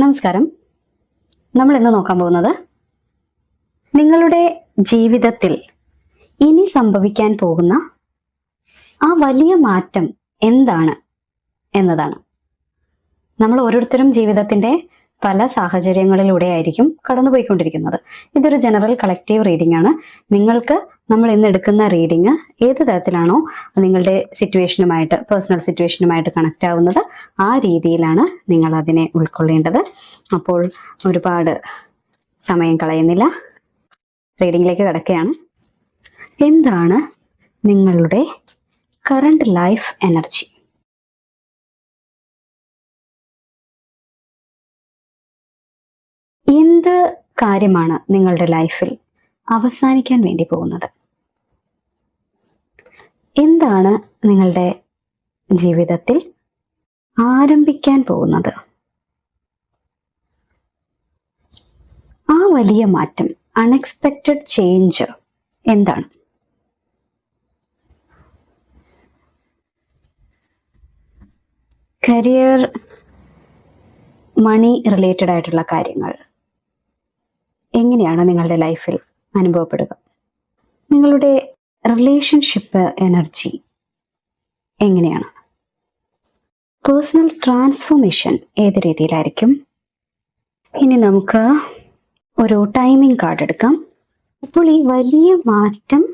നമസ്കാരം. നമ്മൾ ഇന്ന് നോക്കാൻ പോകുന്നത് നിങ്ങളുടെ ജീവിതത്തിൽ ഇനി സംഭവിക്കാൻ പോകുന്ന ആ വലിയ മാറ്റം എന്താണ് എന്നതാണ്. നമ്മൾ ഓരോരുത്തരും ജീവിതത്തിന്റെ പല സാഹചര്യങ്ങളിലൂടെ ആയിരിക്കും കടന്നുപോയിക്കൊണ്ടിരിക്കുന്നത്. ഇതൊരു ജനറൽ കളക്റ്റീവ് റീഡിംഗ് ആണ്. നിങ്ങൾക്ക് നമ്മൾ ഇന്ന് എടുക്കുന്ന റീഡിംഗ് ഏത് തരത്തിലാണോ നിങ്ങളുടെ സിറ്റുവേഷനുമായിട്ട്, പേഴ്സണൽ സിറ്റുവേഷനുമായിട്ട് കണക്റ്റ് ആവുന്നത്, ആ രീതിയിലാണ് നിങ്ങൾ അതിനെ ഉൾക്കൊള്ളേണ്ടത്. അപ്പോൾ ഒരുപാട് സമയം കളയുന്നില്ല, റീഡിങ്ങിലേക്ക് കിടക്കുകയാണ്. എന്താണ് നിങ്ങളുടെ കറണ്ട് ലൈഫ് എനർജി? എന്ത് കാര്യമാണ് നിങ്ങളുടെ ലൈഫിൽ അവസാനിക്കാൻ വേണ്ടി പോകുന്നത്? എന്താണ് നിങ്ങളുടെ ജീവിതത്തിൽ ആരംഭിക്കാൻ പോകുന്നത്? ആ വലിയ മാറ്റം, അൺഎക്സ്പെക്റ്റഡ് ചേഞ്ച് എന്താണ്? കരിയർ, മണി റിലേറ്റഡ് ആയിട്ടുള്ള കാര്യങ്ങൾ എങ്ങനെയാണ് നിങ്ങളുടെ ലൈഫിൽ അനുഭവപ്പെടുക? നിങ്ങളുടെ റിലേഷൻഷിപ്പ് എനർജി എങ്ങനെയാണ്? പേഴ്സണൽ ട്രാൻസ്ഫോർമേഷൻ ഏത് രീതിയിലായിരിക്കും? ഇനി നമുക്ക് ഒരു ടൈമിംഗ് കാർഡ് എടുക്കാം. അപ്പോൾ ഈ വലിയ മാറ്റം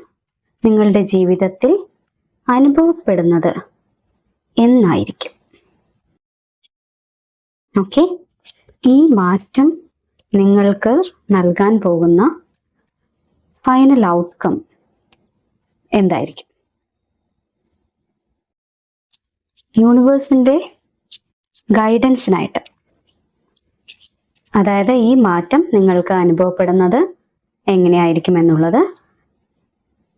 നിങ്ങളുടെ ജീവിതത്തിൽ അനുഭവപ്പെടുന്നത് എന്നായിരിക്കും? ഓക്കെ, ഈ മാറ്റം നിങ്ങൾക്ക് നൽകാൻ പോകുന്ന ഫൈനൽ ഔട്ട്കം എന്തായിരിക്കും? യൂണിവേഴ്സിന്റെ ഗൈഡൻസിനായിട്ട്, അതായത് ഈ മാറ്റം നിങ്ങൾക്ക് അനുഭവപ്പെടുന്നത് എങ്ങനെയായിരിക്കും എന്നുള്ളത്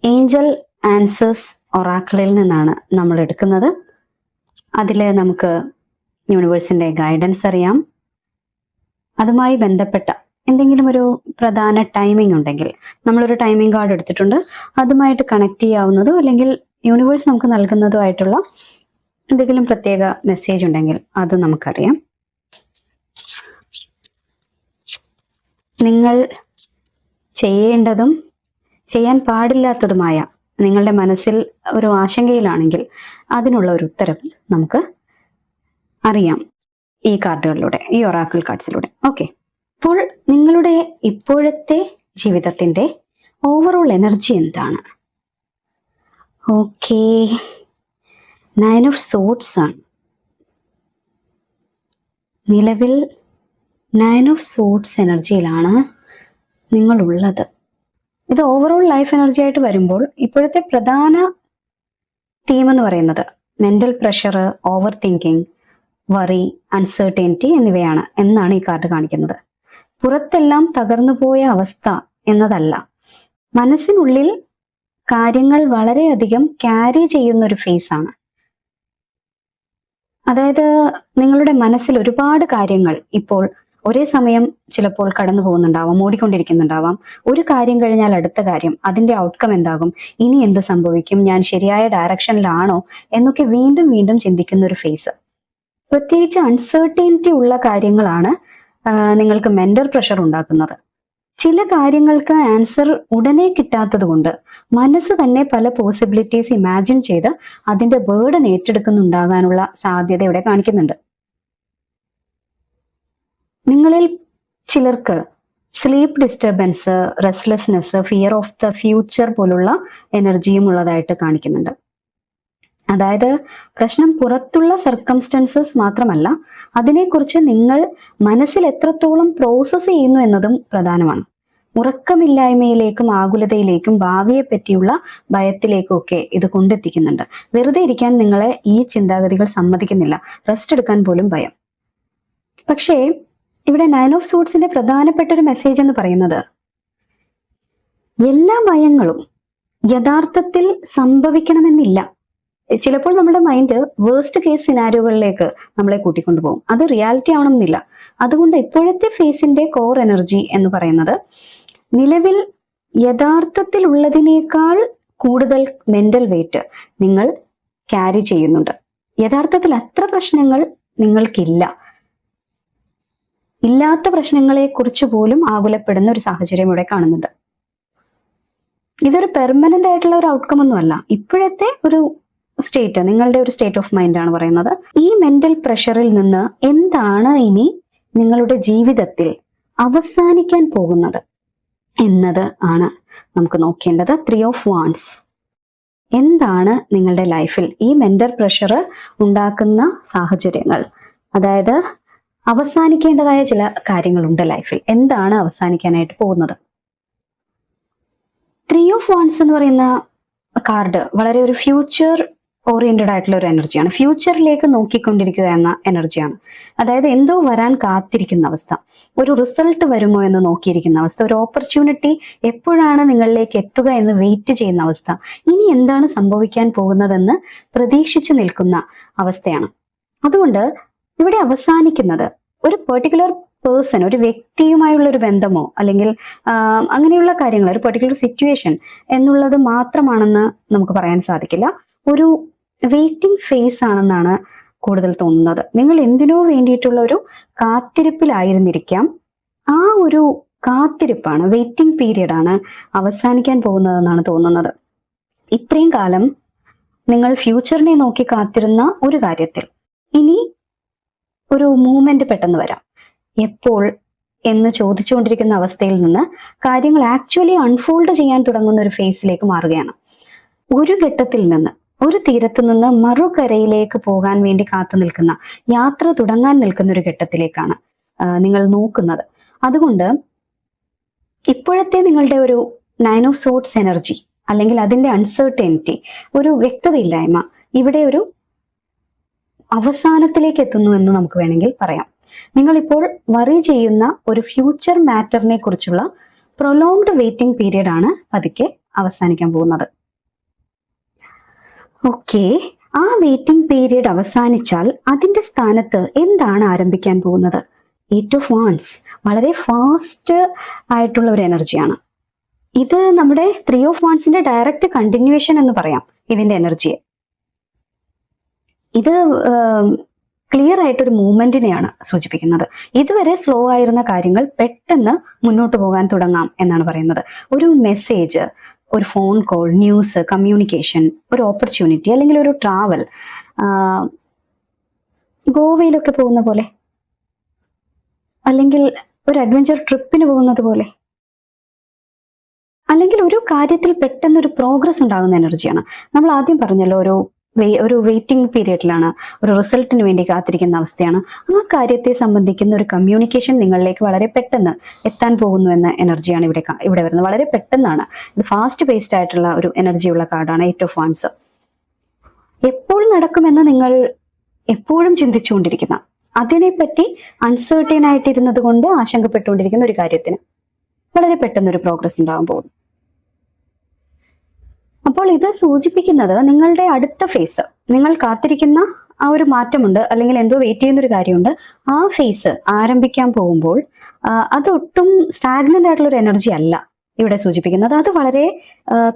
ഏഞ്ചൽ ആൻസേഴ്സ് ഒറാക്കിളിൽ നിന്നാണ് നമ്മൾ എടുക്കുന്നത്. അതിൽ നമുക്ക് യൂണിവേഴ്സിന്റെ ഗൈഡൻസ് അറിയാം. അതുമായി ബന്ധപ്പെട്ട എന്തെങ്കിലും ഒരു പ്രധാന ടൈമിംഗ് ഉണ്ടെങ്കിൽ, നമ്മളൊരു ടൈമിംഗ് കാർഡ് എടുത്തിട്ടുണ്ട്, അതുമായിട്ട് കണക്ട് ചെയ്യാവുന്നതോ അല്ലെങ്കിൽ യൂണിവേഴ്സ് നമുക്ക് നൽകുന്നതോ ആയിട്ടുള്ള എന്തെങ്കിലും പ്രത്യേക മെസ്സേജ് ഉണ്ടെങ്കിൽ അത് നമുക്കറിയാം. നിങ്ങൾ ചെയ്യേണ്ടതും ചെയ്യാൻ പാടില്ലാത്തതുമായ നിങ്ങളുടെ മനസ്സിൽ ഒരു ആശങ്കയിലാണെങ്കിൽ അതിനുള്ള ഒരു ഉത്തരം നമുക്ക് അറിയാം ഈ കാർഡുകളിലൂടെ, ഈ ഒറാക്കിൾ കാർഡ്സിലൂടെ. ഓക്കെ, അപ്പോൾ നിങ്ങളുടെ ഇപ്പോഴത്തെ ജീവിതത്തിന്റെ ഓവറോൾ എനർജി എന്താണ്? ഓക്കെ, 9 ഓഫ് സോർഡ്സ് ആണ് നിലവിൽ. 9 ഓഫ് സോർഡ്സ് എനർജിയിലാണ് നിങ്ങളുള്ളത്. ഇത് ഓവറോൾ ലൈഫ് എനർജി ആയിട്ട് വരുമ്പോൾ ഇപ്പോഴത്തെ പ്രധാന തീം എന്ന് പറയുന്നത് mental pressure, over thinking, worry, uncertainty എന്നിവയാണ് എന്നാണ് ഈ കാർഡ് കാണിക്കുന്നത്. പുറത്തെല്ലാം തകർന്നു പോയ അവസ്ഥ എന്നതല്ല, മനസ്സിനുള്ളിൽ കാര്യങ്ങൾ വളരെയധികം ക്യാരി ചെയ്യുന്ന ഒരു ഫേസ് ആണ്. അതായത് നിങ്ങളുടെ മനസ്സിൽ ഒരുപാട് കാര്യങ്ങൾ ഇപ്പോൾ ഒരേ സമയം ചിലപ്പോൾ കടന്നു പോകുന്നുണ്ടാവാം, ഓടിക്കൊണ്ടിരിക്കുന്നുണ്ടാവാം. ഒരു കാര്യം കഴിഞ്ഞാൽ അടുത്ത കാര്യം, അതിന്റെ ഔട്ട്കം എന്താകും, ഇനി എന്ത് സംഭവിക്കും, ഞാൻ ശരിയായ ഡയറക്ഷനിലാണോ എന്നൊക്കെ വീണ്ടും വീണ്ടും ചിന്തിക്കുന്ന ഒരു ഫേസ്. പ്രത്യേകിച്ച് അൺസർട്ടനിറ്റി ഉള്ള കാര്യങ്ങളാണ് നിങ്ങൾക്ക് മെന്റൽ പ്രഷർ ഉണ്ടാക്കുന്നത്. ചില കാര്യങ്ങൾക്ക് ആൻസർ ഉടനെ കിട്ടാത്തത് കൊണ്ട് മനസ്സ് തന്നെ പല പോസിബിലിറ്റീസ് ഇമാജിൻ ചെയ്ത് അതിന്റെ ബേർഡൻ ഏറ്റെടുക്കുന്നുണ്ടാകാനുള്ള സാധ്യത ഇവിടെ കാണിക്കുന്നുണ്ട്. നിങ്ങളിൽ ചിലർക്ക് sleep disturbance, restlessness, fear of the future പോലുള്ള എനർജിയും ഉള്ളതായിട്ട് കാണിക്കുന്നുണ്ട്. അതായത് പ്രശ്നം പുറത്തുള്ള സർക്കംസ്റ്റൻസസ് മാത്രമല്ല, അതിനെക്കുറിച്ച് നിങ്ങൾ മനസ്സിൽ എത്രത്തോളം പ്രോസസ്സ് ചെയ്യുന്നു എന്നതും പ്രധാനമാണ്. ഉറക്കമില്ലായ്മയിലേക്കും ആകുലതയിലേക്കും ഭാവിയെ പറ്റിയുള്ള ഭയത്തിലേക്കും ഒക്കെ ഇത് കൊണ്ടെത്തിക്കുന്നുണ്ട്. വെറുതെ ഇരിക്കാൻ നിങ്ങളെ ഈ ചിന്താഗതികൾ സമ്മതിക്കുന്നില്ല, റെസ്റ്റ് എടുക്കാൻ പോലും ഭയം. പക്ഷേ ഇവിടെ 9 ഓഫ് സോർഡ്സിന്റെ പ്രധാനപ്പെട്ട ഒരു മെസ്സേജ് എന്ന് പറയുന്നത്, എല്ലാ ഭയങ്ങളും യഥാർത്ഥത്തിൽ സംഭവിക്കണമെന്നില്ല. ചിലപ്പോൾ നമ്മുടെ മൈൻഡ് വേഴ്സ്റ്റ് കേസ് സിനാരിയോകളിലേക്ക് നമ്മളെ കൂട്ടിക്കൊണ്ടുപോകും. അത് റിയാലിറ്റി ആവണമെന്നില്ല. അതുകൊണ്ട് ഇപ്പോഴത്തെ ഫേസിന്റെ കോർ എനർജി എന്ന് പറയുന്നത് നിലവിൽ യഥാർത്ഥത്തിൽ ഉള്ളതിനേക്കാൾ കൂടുതൽ മെന്റൽ വെയിറ്റ് നിങ്ങൾ ക്യാരി ചെയ്യുന്നുണ്ട്. യഥാർത്ഥത്തിൽ അത്ര പ്രശ്നങ്ങൾ നിങ്ങൾക്കില്ല. ഇല്ലാത്ത പ്രശ്നങ്ങളെ കുറിച്ച് പോലും ആകുലപ്പെടുന്ന ഒരു സാഹചര്യം ഇവിടെ കാണുന്നുണ്ട്. ഇതൊരു പെർമനന്റ് ആയിട്ടുള്ള ഒരു ഔട്ട്കം ഒന്നുമല്ല. ഇപ്പോഴത്തെ ഒരു സ്റ്റേറ്റ്, നിങ്ങളുടെ ഒരു സ്റ്റേറ്റ് ഓഫ് മൈൻഡ് ആണ് പറയുന്നത്. ഈ മെന്റൽ പ്രഷറിൽ നിന്ന് എന്താണ് ഇനി നിങ്ങളുടെ ജീവിതത്തിൽ അവസാനിക്കാൻ പോകുന്നത് എന്നത് ആണ് നമുക്ക് നോക്കേണ്ടത്. 3 of Wands. എന്താണ് നിങ്ങളുടെ ലൈഫിൽ ഈ മെന്റൽ പ്രഷർ ഉണ്ടാക്കുന്ന സാഹചര്യങ്ങൾ, അതായത് അവസാനിക്കേണ്ടതായ ചില കാര്യങ്ങളുണ്ട് ലൈഫിൽ. എന്താണ് അവസാനിക്കാനായിട്ട് പോകുന്നത്? 3 of Wands എന്ന് പറയുന്ന കാർഡ് വളരെ ഒരു ഫ്യൂച്ചർ ഓറിയന്റഡ് ആയിട്ടുള്ള ഒരു എനർജിയാണ്. ഫ്യൂച്ചറിലേക്ക് നോക്കിക്കൊണ്ടിരിക്കുക എന്ന എനർജിയാണ്. അതായത് എന്തോ വരാൻ കാത്തിരിക്കുന്ന അവസ്ഥ, ഒരു റിസൾട്ട് വരുമോ എന്ന് നോക്കിയിരിക്കുന്ന അവസ്ഥ, ഒരു ഓപ്പർച്യൂണിറ്റി എപ്പോഴാണ് നിങ്ങളിലേക്ക് എത്തുക എന്ന് വെയിറ്റ് ചെയ്യുന്ന അവസ്ഥ, ഇനി എന്താണ് സംഭവിക്കാൻ പോകുന്നതെന്ന് പ്രതീക്ഷിച്ചു നിൽക്കുന്ന അവസ്ഥയാണ്. അതുകൊണ്ട് ഇവിടെ അവസാനിക്കുന്നത് ഒരു പെർട്ടിക്കുലർ പേഴ്സൺ, ഒരു വ്യക്തിയുമായുള്ള ഒരു ബന്ധമോ അല്ലെങ്കിൽ അങ്ങനെയുള്ള കാര്യങ്ങൾ, ഒരു പെർട്ടിക്കുലർ സിറ്റുവേഷൻ എന്നുള്ളത് മാത്രമാണെന്ന് നമുക്ക് പറയാൻ സാധിക്കില്ല. ഒരു വെയിറ്റിംഗ് ഫേസ് ആണെന്നാണ് കൂടുതൽ തോന്നുന്നത്. നിങ്ങൾ എന്തിനോ വേണ്ടിയിട്ടുള്ള ഒരു കാത്തിരിപ്പിലായിരുന്നിരിക്കാം. ആ ഒരു കാത്തിരിപ്പാണ്, വെയിറ്റിംഗ് പീരീഡ് ആണ് അവസാനിക്കാൻ പോകുന്നതെന്നാണ് തോന്നുന്നത്. ഇത്രയും കാലം നിങ്ങൾ ഫ്യൂച്ചറിനെ നോക്കി കാത്തിരുന്ന ഒരു കാര്യത്തിൽ ഇനി ഒരു മൂവ്മെന്റ് പെട്ടെന്ന് വരാം. എപ്പോൾ എന്ന് ചോദിച്ചുകൊണ്ടിരിക്കുന്ന അവസ്ഥയിൽ നിന്ന് കാര്യങ്ങൾ ആക്ച്വലി അൺഫോൾഡ് ചെയ്യാൻ തുടങ്ങുന്ന ഒരു ഫേസിലേക്ക് മാറുകയാണ്. ഒരു ഘട്ടത്തിൽ നിന്ന്, ഒരു തീരത്ത് നിന്ന് മറുകരയിലേക്ക് പോകാൻ വേണ്ടി കാത്തു നിൽക്കുന്ന, യാത്ര തുടങ്ങാൻ നിൽക്കുന്ന ഒരു ഘട്ടത്തിലേക്കാണ് നിങ്ങൾ നോക്കുന്നത്. അതുകൊണ്ട് ഇപ്പോഴത്തെ നിങ്ങളുടെ ഒരു 9 of Swords എനർജി അല്ലെങ്കിൽ അതിന്റെ അൺസർട്ടനിറ്റി, ഒരു വ്യക്തതയില്ലായ്മ ഇവിടെ ഒരു അവസാനത്തിലേക്ക് എത്തുന്നു എന്ന് നമുക്ക് വേണമെങ്കിൽ പറയാം. നിങ്ങളിപ്പോൾ വറി ചെയ്യുന്ന ഒരു ഫ്യൂച്ചർ മാറ്ററിനെ കുറിച്ചുള്ള പ്രൊലോങ്ഡ് വെയിറ്റിംഗ് പീരീഡ് ആണ് പതുക്കെ അവസാനിക്കാൻ പോകുന്നത്. ഓക്കെ, ആ വെയിറ്റിംഗ് പീരീഡ് അവസാനിച്ചാൽ അതിന്റെ സ്ഥാനത്ത് എന്താണ് ആരംഭിക്കാൻ പോകുന്നത്? 8 of Wands വളരെ ഫാസ്റ്റ് ആയിട്ടുള്ള ഒരു എനർജിയാണ്. ഇത് നമ്മുടെ 3 of Wandsന്റെ ഡയറക്റ്റ് കണ്ടിന്യൂവേഷൻ എന്ന് പറയാം ഇതിന്റെ എനർജിയെ. ഇത് ക്ലിയർ ആയിട്ടൊരു മൂവ്മെന്റിനെയാണ് സൂചിപ്പിക്കുന്നത്. ഇതുവരെ സ്ലോ ആയിരുന്ന കാര്യങ്ങൾ പെട്ടെന്ന് മുന്നോട്ട് പോകാൻ തുടങ്ങാം എന്നാണ് പറയുന്നത്. ഒരു മെസ്സേജ്, ഒരു ഫോൺ കോൾ, ന്യൂസ്, കമ്മ്യൂണിക്കേഷൻ, ഒരു ഓപ്പർച്യൂണിറ്റി അല്ലെങ്കിൽ ഒരു ട്രാവൽ, ഗോവയിലൊക്കെ പോകുന്ന പോലെ അല്ലെങ്കിൽ ഒരു അഡ്വഞ്ചർ ട്രിപ്പിന് പോകുന്നത് പോലെ, അല്ലെങ്കിൽ ഒരു കാര്യത്തിൽ പെട്ടെന്ന് ഒരു പ്രോഗ്രസ് ഉണ്ടാകുന്ന എനർജിയാണ്. നമ്മൾ ആദ്യം പറഞ്ഞല്ലോ, ഒരു വെയിറ്റിംഗ് പീരീഡിലാണ്, ഒരു റിസൾട്ടിന് വേണ്ടി കാത്തിരിക്കുന്ന അവസ്ഥയാണ്. ആ കാര്യത്തെ സംബന്ധിക്കുന്ന ഒരു കമ്മ്യൂണിക്കേഷൻ നിങ്ങളിലേക്ക് വളരെ പെട്ടെന്ന് എത്താൻ പോകുന്നു എന്ന എനർജിയാണ് ഇവിടെ വരുന്നത്. വളരെ പെട്ടെന്നാണ്. ഇത് ഫാസ്റ്റ് പേസ്ഡ് ആയിട്ടുള്ള ഒരു എനർജിയുള്ള കാർഡാണ് 8 of Wands. എപ്പോൾ നടക്കുമെന്ന് നിങ്ങൾ എപ്പോഴും ചിന്തിച്ചുകൊണ്ടിരിക്കുന്ന, അതിനെപ്പറ്റി അൺസർട്ടൈൻ ആയിട്ടിരുന്നത് കൊണ്ട് ആശങ്കപ്പെട്ടുകൊണ്ടിരിക്കുന്ന ഒരു കാര്യത്തിന് വളരെ പെട്ടെന്ന് ഒരു പ്രോഗ്രസ് ഉണ്ടാകാൻ പോകുന്നു. അപ്പോൾ ഇത് സൂചിപ്പിക്കുന്നത് നിങ്ങളുടെ അടുത്ത ഫേസ്, നിങ്ങൾ കാത്തിരിക്കുന്ന ആ ഒരു മാറ്റമുണ്ട് അല്ലെങ്കിൽ എന്തോ വെയിറ്റ് ചെയ്യുന്ന ഒരു കാര്യമുണ്ട്, ആ ഫേസ് ആരംഭിക്കാൻ പോകുമ്പോൾ അതൊട്ടും സ്റ്റാഗ്നന്റ് ആയിട്ടുള്ള ഒരു എനർജി അല്ല ഇവിടെ സൂചിപ്പിക്കുന്നത്. അത് വളരെ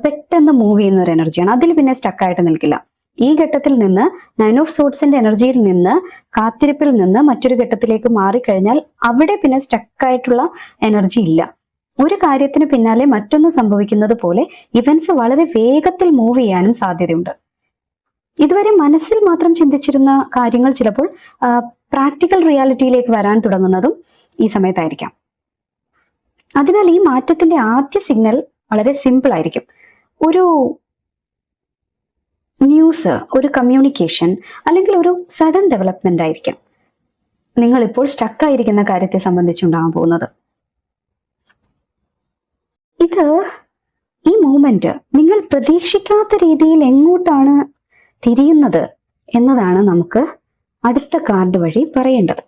പെട്ടെന്ന് മൂവ് ചെയ്യുന്ന ഒരു എനർജിയാണ്. അതിൽ പിന്നെ സ്റ്റക്കായിട്ട് നിൽക്കില്ല. ഈ ഘട്ടത്തിൽ നിന്ന് 9 of Swordsന്റെ എനർജിയിൽ നിന്ന്, കാത്തിരിപ്പിൽ നിന്ന് മറ്റൊരു ഘട്ടത്തിലേക്ക് മാറിക്കഴിഞ്ഞാൽ അവിടെ പിന്നെ സ്റ്റക്കായിട്ടുള്ള എനർജി ഇല്ല. ഒരു കാര്യത്തിന് പിന്നാലെ മറ്റൊന്ന് സംഭവിക്കുന്നത് പോലെ ഇവന്റ്സ് വളരെ വേഗത്തിൽ മൂവ് ചെയ്യാനും സാധ്യതയുണ്ട്. ഇതുവരെ മനസ്സിൽ മാത്രം ചിന്തിച്ചിരുന്ന കാര്യങ്ങൾ ചിലപ്പോൾ പ്രാക്ടിക്കൽ റിയാലിറ്റിയിലേക്ക് വരാൻ തുടങ്ങുന്നതും ഈ സമയത്തായിരിക്കാം. അതിനാൽ ഈ മാറ്റത്തിന്റെ ആദ്യ സിഗ്നൽ വളരെ സിമ്പിൾ ആയിരിക്കും. ഒരു ന്യൂസ്, ഒരു കമ്മ്യൂണിക്കേഷൻ അല്ലെങ്കിൽ ഒരു സഡൻ ഡെവലപ്മെന്റ് ആയിരിക്കാം നിങ്ങളിപ്പോൾ സ്റ്റക്കായിരിക്കുന്ന കാര്യത്തെ സംബന്ധിച്ചുണ്ടാകാൻ പോകുന്നത്. ഈ മൂവ്മെന്റ് നിങ്ങൾ പ്രതീക്ഷിക്കാത്ത രീതിയിൽ എങ്ങോട്ടാണ് തിരിയുന്നത് എന്നതാണ് നമുക്ക് അടുത്ത കാർഡ് വഴി പറയേണ്ടത്.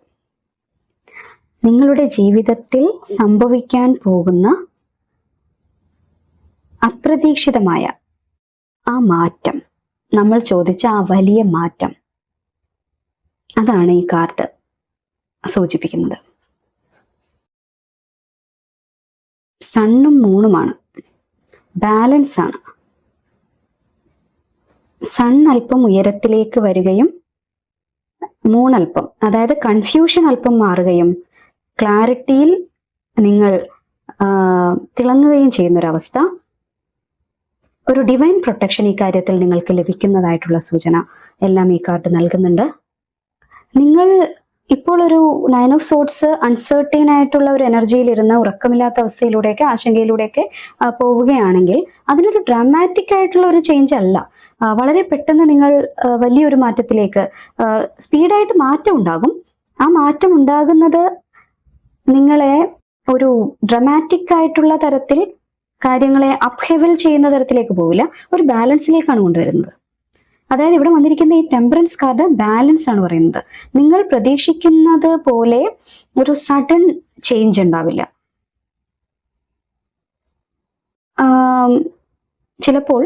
നിങ്ങളുടെ ജീവിതത്തിൽ സംഭവിക്കാൻ പോകുന്ന അപ്രതീക്ഷിതമായ ആ മാറ്റം, നമ്മൾ ചോദിച്ച ആ വലിയ മാറ്റം, അതാണ് ഈ കാർഡ് സൂചിപ്പിക്കുന്നത്. സണ്ണും മൂണുമാണ്, ബാലൻസ് ആണ്. സൺ അല്പം ഉയരത്തിലേക്ക് വരികയും മൂൺ അല്പം, അതായത് കൺഫ്യൂഷൻ അല്പം മാറുകയും ക്ലാരിറ്റിയിൽ നിങ്ങൾ തിളങ്ങുകയും ചെയ്യുന്നൊരവസ്ഥ. ഒരു ഡിവൈൻ പ്രൊട്ടക്ഷൻ ഈ കാര്യത്തിൽ നിങ്ങൾക്ക് ലഭിക്കുന്നതായിട്ടുള്ള സൂചന എല്ലാം ഈ കാർഡ് നൽകുന്നുണ്ട്. നിങ്ങൾ ഇപ്പോൾ ഒരു 9 ഓഫ് സോർട്സ് അൺസർട്ടൈൻ ആയിട്ടുള്ള ഒരു എനർജിയിൽ ഇരുന്ന് ഉറക്കമില്ലാത്ത അവസ്ഥയിലൂടെയൊക്കെ ആശങ്കയിലൂടെയൊക്കെ പോവുകയാണെങ്കിൽ അതിനൊരു ഡ്രാമാറ്റിക് ആയിട്ടുള്ള ഒരു ചേഞ്ച് അല്ല. വളരെ പെട്ടെന്ന് നിങ്ങൾ വലിയൊരു മാറ്റത്തിലേക്ക് സ്പീഡായിട്ട് മാറ്റം ഉണ്ടാകും. ആ മാറ്റം ഉണ്ടാകുന്നത് നിങ്ങളെ ഒരു ഡ്രമാറ്റിക് ആയിട്ടുള്ള തരത്തിൽ കാര്യങ്ങളെ അപ്ഹെവൽ ചെയ്യുന്ന തരത്തിലേക്ക് പോവില്ല, ഒരു ബാലൻസിലേക്കാണ് കൊണ്ടുവരുന്നത്. അതായത് ഇവിടെ വന്നിരിക്കുന്ന ഈ ടെമ്പറൻസ് കാർഡ് ബാലൻസ് ആണ് പറയുന്നത്. നിങ്ങൾ പ്രതീക്ഷിക്കുന്നത് പോലെ ഒരു സഡൻ ചേഞ്ച് ഉണ്ടാവില്ല. ചിലപ്പോൾ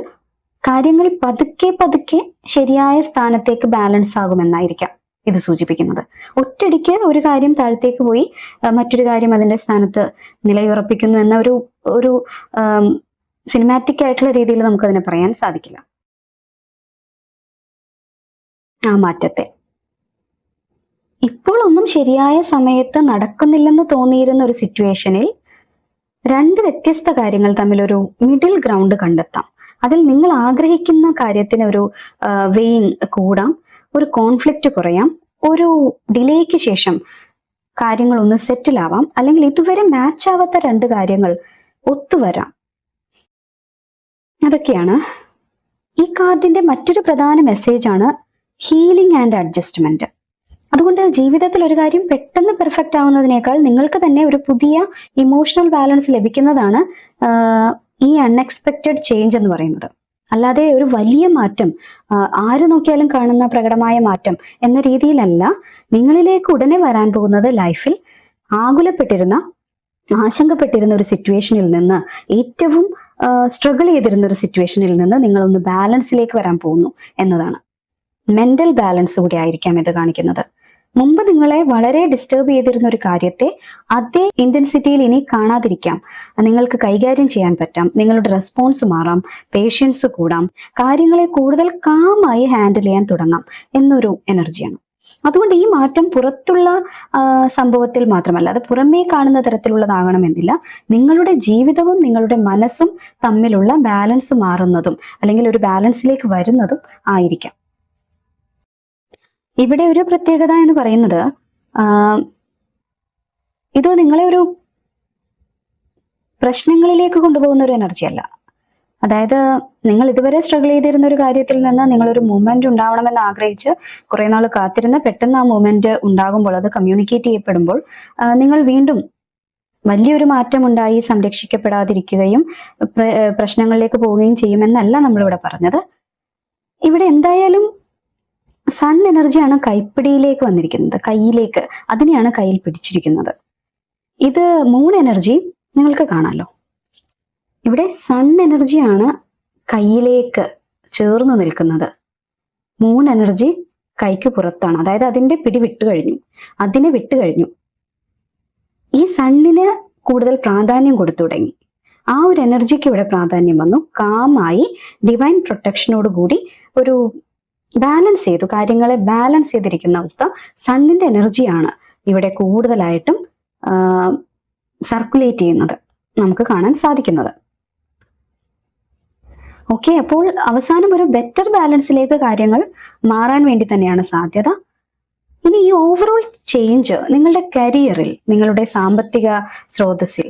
കാര്യങ്ങൾ പതുക്കെ പതുക്കെ ശരിയായ സ്ഥാനത്തേക്ക് ബാലൻസ് ആകുമെന്നായിരിക്കാം ഇത് സൂചിപ്പിക്കുന്നത്. ഒറ്റയടിക്ക് ഒരു കാര്യം താഴത്തേക്ക് പോയി മറ്റൊരു കാര്യം അതിന്റെ സ്ഥാനത്ത് നിലയുറപ്പിക്കുന്നു എന്ന ഒരു സിനിമാറ്റിക് ആയിട്ടുള്ള രീതിയിൽ നമുക്കതിനെ പറയാൻ സാധിക്കില്ല. ആ മാറ്റത്തെ ഇപ്പോൾ ഒന്നും ശരിയായ സമയത്ത് നടക്കുന്നില്ലെന്ന് തോന്നിയിരുന്ന ഒരു സിറ്റുവേഷനിൽ 2 വ്യത്യസ്ത കാര്യങ്ങൾ തമ്മിലൊരു മിഡിൽ ഗ്രൗണ്ട് കണ്ടെത്താം. അതിൽ നിങ്ങൾ ആഗ്രഹിക്കുന്ന കാര്യത്തിന് ഒരു വെയിങ് കൂടാം, ഒരു കോൺഫ്ലിക്റ്റ് കുറയാം, ഒരു ഡിലേക്ക് ശേഷം കാര്യങ്ങൾ ഒന്ന് സെറ്റിൽ ആവാം, അല്ലെങ്കിൽ ഇതുവരെ മാച്ച് ആവാത്ത 2 കാര്യങ്ങൾ ഒത്തുവരാം. അതൊക്കെയാണ് ഈ കാർഡിന്റെ മറ്റൊരു പ്രധാന മെസ്സേജ് ആണ് ഹീലിംഗ് ആൻഡ് അഡ്ജസ്റ്റ്മെന്റ്. അതുകൊണ്ട് ജീവിതത്തിൽ ഒരു കാര്യം പെട്ടെന്ന് പെർഫെക്റ്റ് ആവുന്നതിനേക്കാൾ നിങ്ങൾക്ക് തന്നെ ഒരു പുതിയ ഇമോഷണൽ ബാലൻസ് ലഭിക്കുന്നതാണ് ഈ അൺഎക്സ്പെക്റ്റഡ് ചേഞ്ച് എന്ന് പറയുന്നത്. അല്ലാതെ ഒരു വലിയ മാറ്റം ആര് നോക്കിയാലും കാണുന്ന പ്രകടമായ മാറ്റം എന്ന രീതിയിലല്ല. നിങ്ങളിലേക്ക് ഉടനെ വരാൻ പോകുന്നത് ലൈഫിൽ ആകുലപ്പെട്ടിരുന്ന ആശങ്കപ്പെട്ടിരുന്ന ഒരു സിറ്റുവേഷനിൽ നിന്ന്, ഏറ്റവും സ്ട്രഗിൾ ചെയ്തിരുന്ന ഒരു സിറ്റുവേഷനിൽ നിന്ന് നിങ്ങളൊന്ന് ബാലൻസിലേക്ക് വരാൻ പോകുന്നു എന്നതാണ്. മെന്റൽ ബാലൻസ് കൂടി ആയിരിക്കാം ഇത് കാണിക്കുന്നത്. മുമ്പ് നിങ്ങളെ വളരെ ഡിസ്റ്റർബ് ചെയ്തിരുന്ന ഒരു കാര്യത്തെ അതേ ഇന്റൻസിറ്റിയിൽ ഇനി കാണാതിരിക്കാം. നിങ്ങൾക്ക് കൈകാര്യം ചെയ്യാൻ പറ്റാം, നിങ്ങളുടെ റെസ്പോൺസ് മാറാം, പേഷ്യൻസ് കൂടാം, കാര്യങ്ങളെ കൂടുതൽ കാമായി ഹാൻഡിൽ ചെയ്യാൻ തുടങ്ങാം എന്നൊരു എനർജിയാണ്. അതുകൊണ്ട് ഈ മാറ്റം പുറത്തുള്ള സംഭവത്തിൽ മാത്രമല്ല, അത് പുറമേ കാണുന്ന തരത്തിലുള്ളതാകണമെന്നില്ല. നിങ്ങളുടെ ജീവിതവും നിങ്ങളുടെ മനസ്സും തമ്മിലുള്ള ബാലൻസ് മാറുന്നതും അല്ലെങ്കിൽ ഒരു ബാലൻസിലേക്ക് വരുന്നതും ആയിരിക്കാം. ഇവിടെ ഒരു പ്രത്യേകത എന്ന് പറയുന്നത് ഇത് നിങ്ങളെ ഒരു പ്രശ്നങ്ങളിലേക്ക് കൊണ്ടുപോകുന്ന ഒരു എനർജി അല്ല. അതായത് നിങ്ങൾ ഇതുവരെ സ്ട്രഗിൾ ചെയ്തിരുന്ന ഒരു കാര്യത്തിൽ നിന്ന് നിങ്ങളൊരു മൂവ്മെന്റ് ഉണ്ടാവണമെന്ന് ആഗ്രഹിച്ച് കുറെ നാൾ കാത്തിരുന്ന് പെട്ടെന്ന് ആ മൂവ്മെന്റ് ഉണ്ടാകുമ്പോൾ, അത് കമ്മ്യൂണിക്കേറ്റ് ചെയ്യപ്പെടുമ്പോൾ നിങ്ങൾ വീണ്ടും വലിയൊരു മാറ്റം ഉണ്ടായി സംരക്ഷിക്കപ്പെടാതിരിക്കുകയും പ്രശ്നങ്ങളിലേക്ക് പോവുകയും ചെയ്യുമെന്നല്ല നമ്മളിവിടെ പറഞ്ഞത്. ഇവിടെ എന്തായാലും സൺ എനർജിയാണ് കൈപ്പിടിയിലേക്ക് വന്നിരിക്കുന്നത്, കയ്യിലേക്ക്, അതിനെയാണ് കയ്യിൽ പിടിച്ചിരിക്കുന്നത്. ഇത് മൂൺ എനർജി നിങ്ങൾക്ക് കാണാമല്ലോ. ഇവിടെ സൺ എനർജിയാണ് കയ്യിലേക്ക് ചേർന്ന് നിൽക്കുന്നത്, മൂൺ എനർജി കൈക്ക് പുറത്താണ്. അതായത് അതിന്റെ പിടി അതിനെ വിട്ടു കഴിഞ്ഞു. ഈ സണ്ണിന് കൂടുതൽ പ്രാധാന്യം കൊടുത്തു തുടങ്ങി. ആ ഒരു എനർജിക്ക് ഇവിടെ പ്രാധാന്യം വന്നു. കാമായി ഡിവൈൻ പ്രൊട്ടക്ഷനോട് കൂടി ഒരു ബാലൻസ് ചെയ്തു, കാര്യങ്ങളെ ബാലൻസ് ചെയ്തിരിക്കുന്ന അവസ്ഥ. സണ്ണിന്റെ എനർജിയാണ് ഇവിടെ കൂടുതലായിട്ടും സർക്കുലേറ്റ് ചെയ്യുന്നത് നമുക്ക് കാണാൻ സാധിക്കുന്നത്. ഓക്കെ, അപ്പോൾ അവസാനം ഒരു ബെറ്റർ ബാലൻസിലേക്ക് കാര്യങ്ങൾ മാറാൻ വേണ്ടി തന്നെയാണ് സാധ്യത. ഇനി ഈ ഓവറോൾ ചേഞ്ച് നിങ്ങളുടെ കരിയറിൽ, നിങ്ങളുടെ സാമ്പത്തിക സ്രോതസ്സിൽ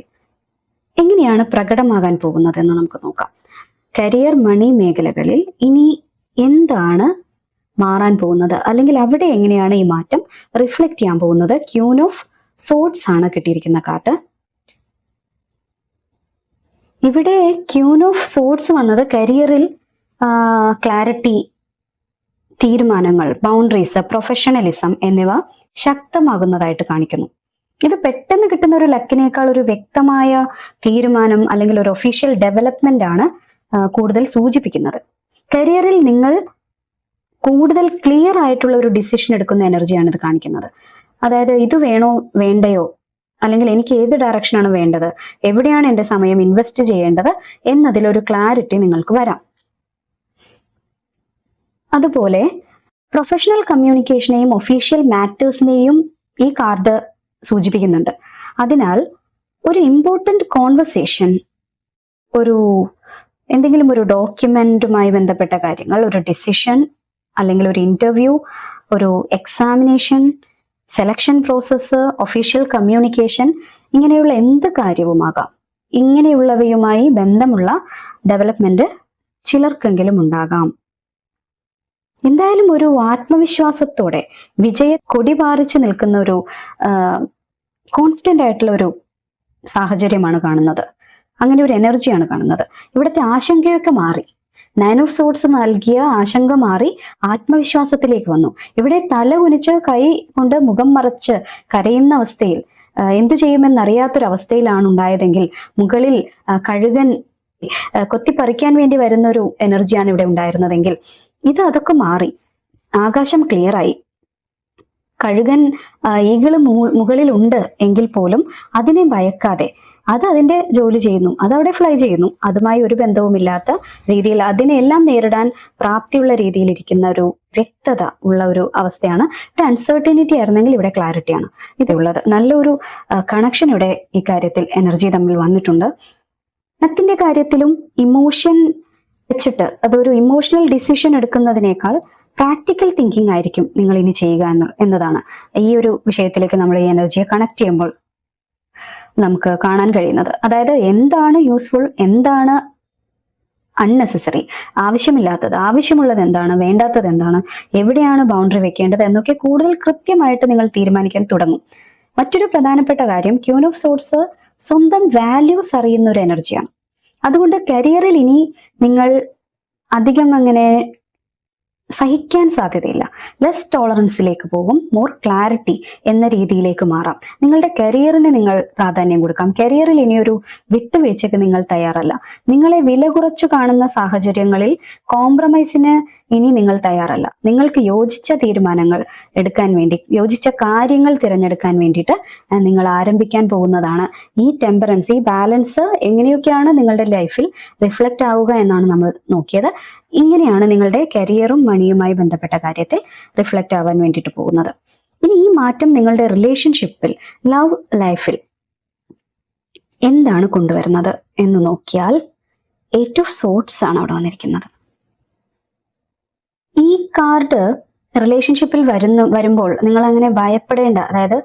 എങ്ങനെയാണ് പ്രകടമാകാൻ പോകുന്നത് എന്ന് നമുക്ക് നോക്കാം. കരിയർ, മണി മേഖലകളിൽ ഇനി എന്താണ് മാറാൻ പോകുന്നത്, അല്ലെങ്കിൽ അവിടെ എങ്ങനെയാണ് ഈ മാറ്റം റിഫ്ലക്ട് ചെയ്യാൻ പോകുന്നത്? ക്യൂൻ ഓഫ് സോർട്സ് ആണ് കിട്ടിയിരിക്കുന്ന കാർഡ്. ഇവിടെ ക്യൂൻ ഓഫ് സോർട്സ് വന്നത് കരിയറിൽ ക്ലാരിറ്റി, തീരുമാനങ്ങൾ, ബൗണ്ടറീസ്, പ്രൊഫഷണലിസം എന്നിവ ശക്തമാകുന്നതായിട്ട് കാണിക്കുന്നു. ഇത് പെട്ടെന്ന് കിട്ടുന്ന ഒരു ലക്കിനേക്കാൾ ഒരു വ്യക്തമായ തീരുമാനം അല്ലെങ്കിൽ ഒരു ഒഫീഷ്യൽ ഡെവലപ്മെന്റ് ആണ് കൂടുതൽ സൂചിപ്പിക്കുന്നത്. കരിയറിൽ നിങ്ങൾ കൂടുതൽ ക്ലിയർ ആയിട്ടുള്ള ഒരു ഡിസിഷൻ എടുക്കുന്ന എനർജിയാണ് ഇത് കാണിക്കുന്നത്. അതായത് ഇത് വേണോ വേണ്ടയോ, അല്ലെങ്കിൽ എനിക്ക് ഏത് ഡയറക്ഷനാണ് വേണ്ടത്, എവിടെയാണ് എൻ്റെ സമയം ഇൻവെസ്റ്റ് ചെയ്യേണ്ടത് എന്നതിലൊരു ക്ലാരിറ്റി നിങ്ങൾക്ക് വരാം. അതുപോലെ പ്രൊഫഷണൽ കമ്മ്യൂണിക്കേഷനെയും ഒഫീഷ്യൽ മാറ്റേഴ്സിനെയും ഈ കാർഡ് സൂചിപ്പിക്കുന്നുണ്ട്. അതിനാൽ ഒരു ഇമ്പോർട്ടൻ്റ് കോൺവെർസേഷൻ, ഒരു എന്തെങ്കിലും ഒരു ഡോക്യുമെന്റുമായി ബന്ധപ്പെട്ട കാര്യങ്ങൾ, ഒരു ഡിസിഷൻ അല്ലെങ്കിൽ ഒരു ഇന്റർവ്യൂ, ഒരു examination, selection process, official communication, ഇങ്ങനെയുള്ള എന്ത് കാര്യവുമാകാം. ഇങ്ങനെയുള്ളവയുമായി ബന്ധമുള്ള ഡെവലപ്മെന്റ് ചിലർക്കെങ്കിലും ഉണ്ടാകാം. എന്തായാലും ഒരു ആത്മവിശ്വാസത്തോടെ കൊടി പാറിച്ച് നിൽക്കുന്ന ഒരു കോൺഫിഡന്റ് ആയിട്ടുള്ള ഒരു സാഹചര്യമാണ് കാണുന്നത്. അങ്ങനെ ഒരു എനർജിയാണ് കാണുന്നത്. ഇവിടുത്തെ ആശങ്കയൊക്കെ മാറി. 9 ഓഫ് സോർട്സ് നൽകിയ ആശങ്ക മാറി ആത്മവിശ്വാസത്തിലേക്ക് വന്നു. ഇവിടെ തല കുനിച്ച് കൈ കൊണ്ട് മുഖം മറച്ച് കരയുന്ന അവസ്ഥയിൽ, എന്ത് ചെയ്യുമെന്നറിയാത്തൊരവസ്ഥയിലാണ് ഉണ്ടായതെങ്കിൽ, മുകളിൽ കഴുകൻ കൊത്തിപ്പറിക്കാൻ വേണ്ടി വരുന്ന ഒരു എനർജിയാണ് ഇവിടെ ഉണ്ടായിരുന്നതെങ്കിൽ, അതൊക്കെ മാറി. ആകാശം ക്ലിയർ ആയി. കഴുകൻ ഈകള് മുകളിൽ ഉണ്ട് എങ്കിൽ പോലും അതിനെ ഭയക്കാതെ അത് അതിന്റെ ജോലി ചെയ്യുന്നു, അതവിടെ ഫ്ലൈ ചെയ്യുന്നു. അതുമായി ഒരു ബന്ധവുമില്ലാത്ത രീതിയിൽ അതിനെല്ലാം നേരിടാൻ പ്രാപ്തിയുള്ള രീതിയിൽ ഇരിക്കുന്ന ഒരു വ്യക്തത ഉള്ള ഒരു അവസ്ഥയാണ്. ഇവിടെ അൺസർട്ടനിറ്റി ആയിരുന്നെങ്കിൽ ഇവിടെ ക്ലാരിറ്റിയാണ് ഇതുള്ളത്. നല്ലൊരു കണക്ഷൻ ഇവിടെ ഈ കാര്യത്തിൽ എനർജി തമ്മിൽ വന്നിട്ടുണ്ട്. അതിന്റെ കാര്യത്തിലും ഇമോഷൻ വെച്ചിട്ട് അതൊരു ഇമോഷണൽ ഡിസിഷൻ എടുക്കുന്നതിനേക്കാൾ പ്രാക്ടിക്കൽ തിങ്കിങ് ആയിരിക്കും നിങ്ങൾ ഇനി ചെയ്യുക എന്നതാണ് ഈ ഒരു വിഷയത്തിലേക്ക് നമ്മൾ ഈ എനർജിയെ കണക്ട് ചെയ്യുമ്പോൾ നമുക്ക് കാണാൻ കഴിയുന്നത്. അതായത് എന്താണ് യൂസ്ഫുൾ, എന്താണ് അൺനെസസറി, ആവശ്യമില്ലാത്തത്, ആവശ്യമുള്ളത് എന്താണ്, വേണ്ടാത്തത് എന്താണ്, എവിടെയാണ് ബൗണ്ടറി വെക്കേണ്ടത് എന്നൊക്കെ കൂടുതൽ കൃത്യമായിട്ട് നിങ്ങൾ തീരുമാനിക്കാൻ തുടങ്ങും. മറ്റൊരു പ്രധാനപ്പെട്ട കാര്യം, ക്യൂൻ ഓഫ് സോർട്സ് സ്വന്തം വാല്യൂസ് അറിയുന്ന ഒരു എനർജിയാണ്. അതുകൊണ്ട് കരിയറിൽ ഇനി നിങ്ങൾ അധികം അങ്ങനെ സഹിക്കാൻ സാധ്യതയില്ല. ലെസ് ടോളറൻസിലേക്ക് പോകും, മോർ ക്ലാരിറ്റി എന്ന രീതിയിലേക്ക് മാറാം. നിങ്ങളുടെ കരിയറിന് നിങ്ങൾ പ്രാധാന്യം കൊടുക്കാം. കരിയറിൽ ഇനിയൊരു വിട്ടുവീഴ്ചയ്ക്ക് നിങ്ങൾ തയ്യാറല്ല. നിങ്ങളെ വില കുറച്ചു കാണുന്ന സാഹചര്യങ്ങളിൽ കോംപ്രമൈസിന് ഇനി നിങ്ങൾ തയ്യാറല്ല. നിങ്ങൾക്ക് യോജിച്ച തീരുമാനങ്ങൾ എടുക്കാൻ വേണ്ടി, യോജിച്ച കാര്യങ്ങൾ തിരഞ്ഞെടുക്കാൻ വേണ്ടിയിട്ട് നിങ്ങൾ ആരംഭിക്കാൻ പോകുന്നതാണ്. ഈ ടെമ്പറൻസ്, ഈ ബാലൻസ് എങ്ങനെയൊക്കെയാണ് നിങ്ങളുടെ ലൈഫിൽ റിഫ്ലക്റ്റ് ആവുക എന്നാണ് നമ്മൾ നോക്കിയത്. ഇങ്ങനെയാണ് നിങ്ങളുടെ കരിയറും മണിയുമായി ബന്ധപ്പെട്ട കാര്യത്തിൽ റിഫ്ലക്റ്റ് ആവാൻ വേണ്ടിയിട്ട് പോകുന്നത്. ഇനി ഈ മാറ്റം നിങ്ങളുടെ റിലേഷൻഷിപ്പിൽ, ലവ് ലൈഫിൽ എന്താണ് കൊണ്ടുവരുന്നത് എന്ന് നോക്കിയാൽ 8 ഓഫ് സോർട്സ് ആണ് അവിടെ വന്നിരിക്കുന്നത്. ഈ കാർഡ് റിലേഷൻഷിപ്പിൽ വരുമ്പോൾ നിങ്ങൾ അങ്ങനെ ഭയപ്പെടേണ്ട. അതായത്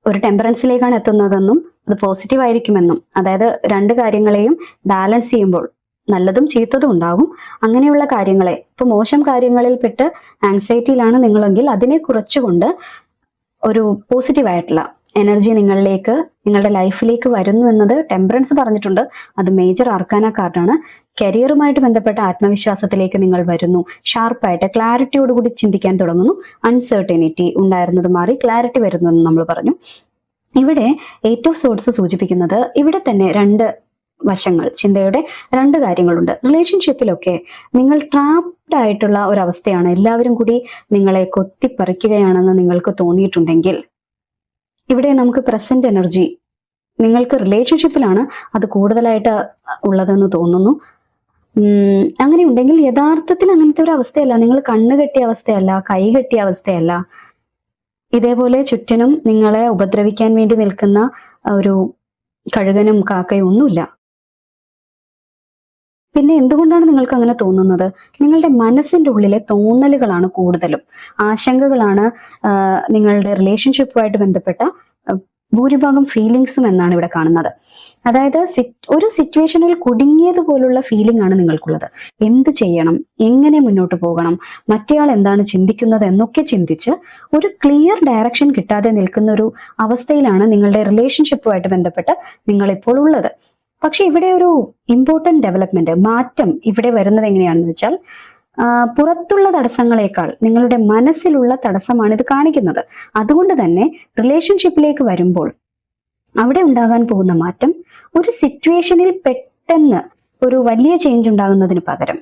ഒരു ടെമ്പറൻസിലേക്കാണ് എത്തുന്നതെന്നും അത് പോസിറ്റീവ് ആയിരിക്കുമെന്നും, അതായത് രണ്ട് കാര്യങ്ങളെയും ബാലൻസ് ചെയ്യുമ്പോൾ നല്ലതും ചീത്തതും ഉണ്ടാകും. അങ്ങനെയുള്ള കാര്യങ്ങളെ, ഇപ്പൊ മോശം കാര്യങ്ങളിൽ പെട്ട് ആങ്സൈറ്റിയിലാണ് നിങ്ങളെങ്കിൽ അതിനെ കുറച്ചുകൊണ്ട് ഒരു പോസിറ്റീവായിട്ടുള്ള എനർജി നിങ്ങളുടെ ലൈഫിലേക്ക് വരുന്നു എന്നത് ടെമ്പറൻസ് പറഞ്ഞിട്ടുണ്ട്. അത് മേജർ ആർക്കാന കാർഡാണ്. കരിയറുമായിട്ട് ബന്ധപ്പെട്ട ആത്മവിശ്വാസത്തിലേക്ക് നിങ്ങൾ വരുന്നു. ഷാർപ്പായിട്ട് ക്ലാരിറ്റിയോടുകൂടി ചിന്തിക്കാൻ തുടങ്ങുന്നു. അൺസർട്ടനിറ്റി ഉണ്ടായിരുന്നത് മാറി ക്ലാരിറ്റി വരുന്നു എന്ന് നമ്മൾ പറഞ്ഞു. ഇവിടെ 8 ഓഫ് സോർട്സ് സൂചിപ്പിക്കുന്നത് ഇവിടെ തന്നെ രണ്ട് വശങ്ങൾ, ചിന്തയുടെ രണ്ട് കാര്യങ്ങളുണ്ട്. റിലേഷൻഷിപ്പിലൊക്കെ നിങ്ങൾ ട്രാപ്ഡ് ആയിട്ടുള്ള ഒരവസ്ഥയാണ്, എല്ലാവരും കൂടി നിങ്ങളെ കൊത്തിപ്പറിക്കുകയാണെന്ന് നിങ്ങൾക്ക് തോന്നിയിട്ടുണ്ടെങ്കിൽ, ഇവിടെ നമുക്ക് പ്രസന്റ് എനർജി നിങ്ങൾക്ക് റിലേഷൻഷിപ്പിലാണ് അത് കൂടുതലായിട്ട് ഉള്ളതെന്ന് തോന്നുന്നു. അങ്ങനെ ഉണ്ടെങ്കിൽ യഥാർത്ഥത്തിൽ അങ്ങനത്തെ ഒരു അവസ്ഥയല്ല. നിങ്ങൾ കണ്ണ് കെട്ടിയ അവസ്ഥയല്ല, കൈ കെട്ടിയ അവസ്ഥയല്ല. ഇതേപോലെ ചുറ്റിനും നിങ്ങളെ ഉപദ്രവിക്കാൻ വേണ്ടി നിൽക്കുന്ന ഒരു കഴുകനും കാക്കയും ഒന്നുമില്ല. പിന്നെ എന്തുകൊണ്ടാണ് നിങ്ങൾക്ക് അങ്ങനെ തോന്നുന്നത്? നിങ്ങളുടെ മനസ്സിന്റെ ഉള്ളിലെ തോന്നലുകളാണ് കൂടുതലും, ആശങ്കകളാണ് നിങ്ങളുടെ റിലേഷൻഷിപ്പുമായിട്ട് ബന്ധപ്പെട്ട ഭൂരിഭാഗം ഫീലിങ്സും എന്നാണ് ഇവിടെ കാണുന്നത്. അതായത് ഒരു സിറ്റുവേഷനിൽ കുടുങ്ങിയതുപോലുള്ള ഫീലിംഗ് ആണ് നിങ്ങൾക്കുള്ളത്. എന്ത് ചെയ്യണം, എങ്ങനെ മുന്നോട്ട് പോകണം, മറ്റേയാൾ എന്താണ് ചിന്തിക്കുന്നത് എന്നൊക്കെ ചിന്തിച്ച് ഒരു ക്ലിയർ ഡയറക്ഷൻ കിട്ടാതെ നിൽക്കുന്ന ഒരു അവസ്ഥയിലാണ് നിങ്ങളുടെ റിലേഷൻഷിപ്പുമായിട്ട് ബന്ധപ്പെട്ട് നിങ്ങളിപ്പോൾ ഉള്ളത്. പക്ഷെ ഇവിടെ ഒരു ഇമ്പോർട്ടന്റ് ഡെവലപ്മെന്റ്, മാറ്റം ഇവിടെ വരുന്നത് എങ്ങനെയാണെന്ന് വെച്ചാൽ, പുറത്തുള്ള തടസ്സങ്ങളെക്കാൾ നിങ്ങളുടെ മനസ്സിലുള്ള തടസ്സമാണ് ഇത് കാണിക്കുന്നത്. അതുകൊണ്ട് തന്നെ റിലേഷൻഷിപ്പിലേക്ക് വരുമ്പോൾ അവിടെ ഉണ്ടാകാൻ പോകുന്ന മാറ്റം ഒരു സിറ്റുവേഷനിൽ പെട്ടെന്ന് ഒരു വലിയ ചേഞ്ച് ഉണ്ടാകുന്നതിന് പകരം